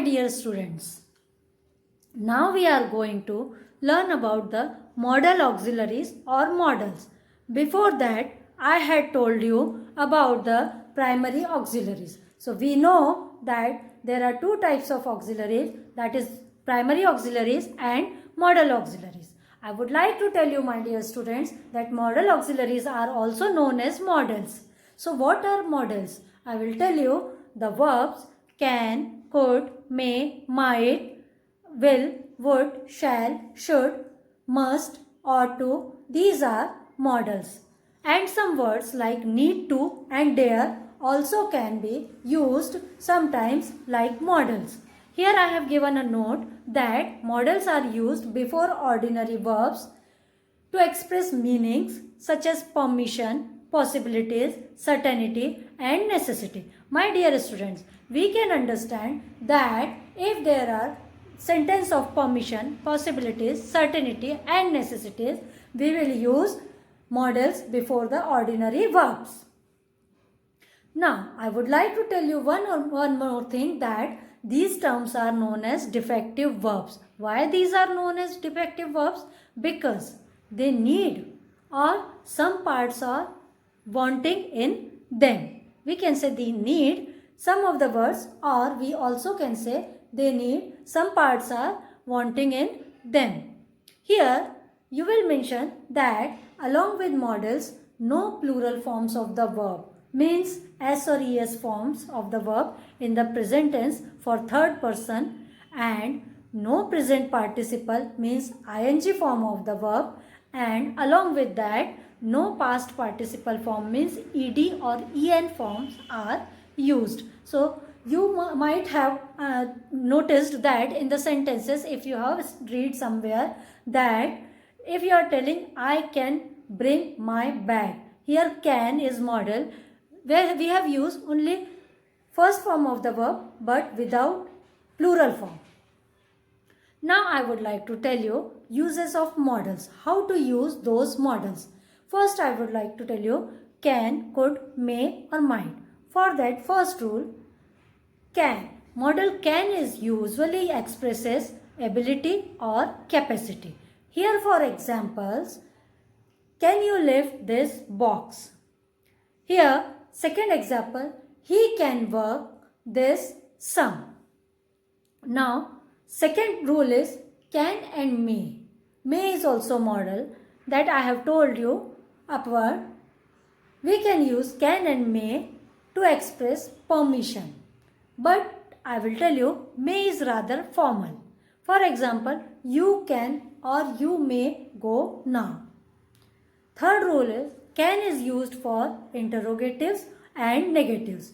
dear students, now we are going to learn about the modal auxiliaries or modals. Before that, I had told you about the primary auxiliaries. So we know that there are two types of auxiliaries, that is primary auxiliaries and modal auxiliaries. I would like to tell you, my dear students, that modal auxiliaries are also known as modals. So what are modals? I will tell you the verbs can, could, may, might, will, would, shall, should, must, ought to. These are modals. And some words like need to and dare also can be used sometimes like modals. Here I have given a note that modals are used before ordinary verbs to express meanings such as permission, possibilities, certainty and necessity. My dear students, we can understand that if there are sentence of permission, possibilities, certainty and necessities, we will use modals before the ordinary verbs. Now, I would like to tell you one more thing, that these terms are known as defective verbs. Why these are known as defective verbs? Because they need or some parts are wanting in them. We can say they need some of the words, or we also can say they need some parts are wanting in them. Here you will mention that along with modals, no plural forms of the verb, means s or es forms of the verb in the present tense for third person, and no present participle means ing form of the verb, and along with that no past participle form means ed or en forms are used. So you might have noticed that in the sentences, if you have read somewhere that if you are telling I can bring my bag, here can is modal, where we have used only first form of the verb but without plural form. Now I would like to tell you uses of modals, how to use those modals. First I would like to tell you can, could, may or might. For that, first rule, can. Modal can is usually expresses ability or capacity. Here for examples, can you lift this box? Here, second example, he can work this sum. Now, second rule is can and may. May is also modal, that I have told you upward. We can use can and may to express permission. But I will tell you, may is rather formal. For example, you can or you may go now. Third rule is can is used for interrogatives and negatives.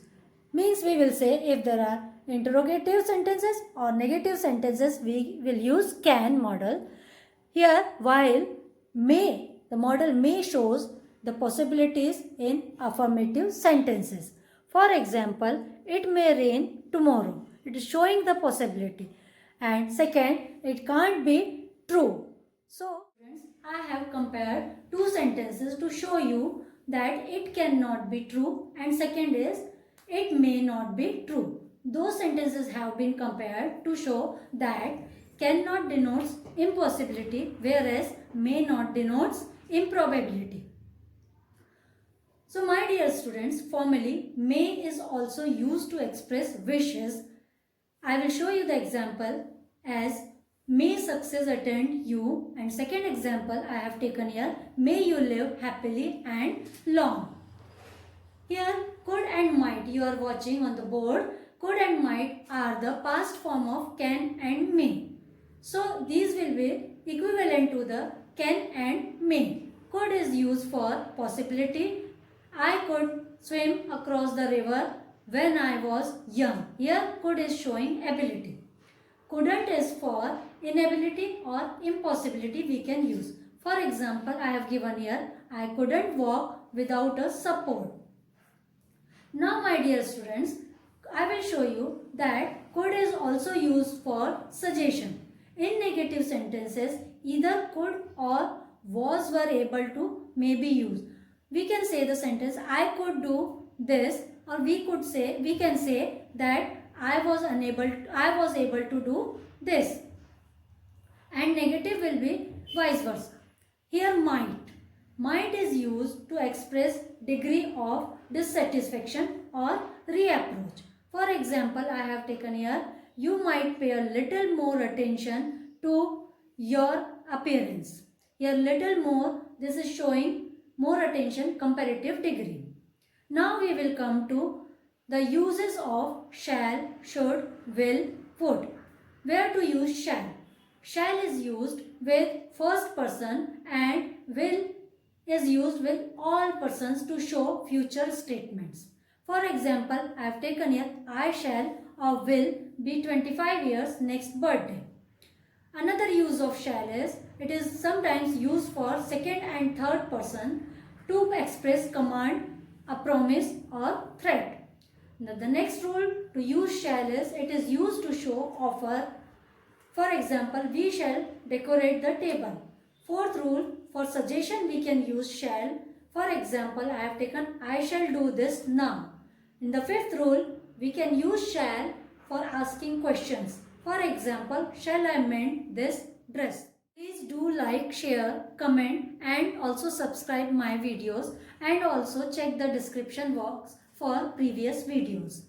Means we will say if there are interrogative sentences or negative sentences, we will use can modal. Here, while may, the modal may shows the possibilities in affirmative sentences. For example, it may rain tomorrow. It is showing the possibility. And second, it can't be true. So, friends, I have compared two sentences to show you that it cannot be true, and second is it may not be true. Those sentences have been compared to show that cannot denotes impossibility, whereas may not denotes improbability. So my dear students, formally may is also used to express wishes. I will show you the example as may success attend you, and second example I have taken here, may you live happily and long. Here could and might you are watching on the board. Could and might are the past form of can and may. So these will be equivalent to the can and may. Could is used for possibility. I could swim across the river when I was young. Here could is showing ability. Couldn't is for inability or impossibility we can use. For example, I have given here, I couldn't walk without a support. Now my dear students, I will show you that could is also used for suggestion. In negative sentences, either could or was were able to may be used. We can say the sentence I could do this, or we can say that I was able to do this. And negative will be vice versa. Here might. Might is used to express degree of dissatisfaction or reapproach. For example, I have taken here, you might pay a little more attention to your appearance. Here little more, this is showing more attention, comparative degree. Now we will come to the uses of shall, should, will, would. Where to use shall? Shall is used with first person and will is used with all persons to show future statements. For example, I have taken here, I shall or will be 25 years next birthday. Another use of shall is, it is sometimes used for second and third person to express command, a promise or threat. Now the next rule to use shall is, it is used to show offer. For example, we shall decorate the table. Fourth rule, for suggestion we can use shall. For example, I have taken, I shall do this now. In the fifth rule, we can use shall for asking questions. For example, shall I mend this dress? Please do like, share, comment and also subscribe my videos, and also check the description box for previous videos.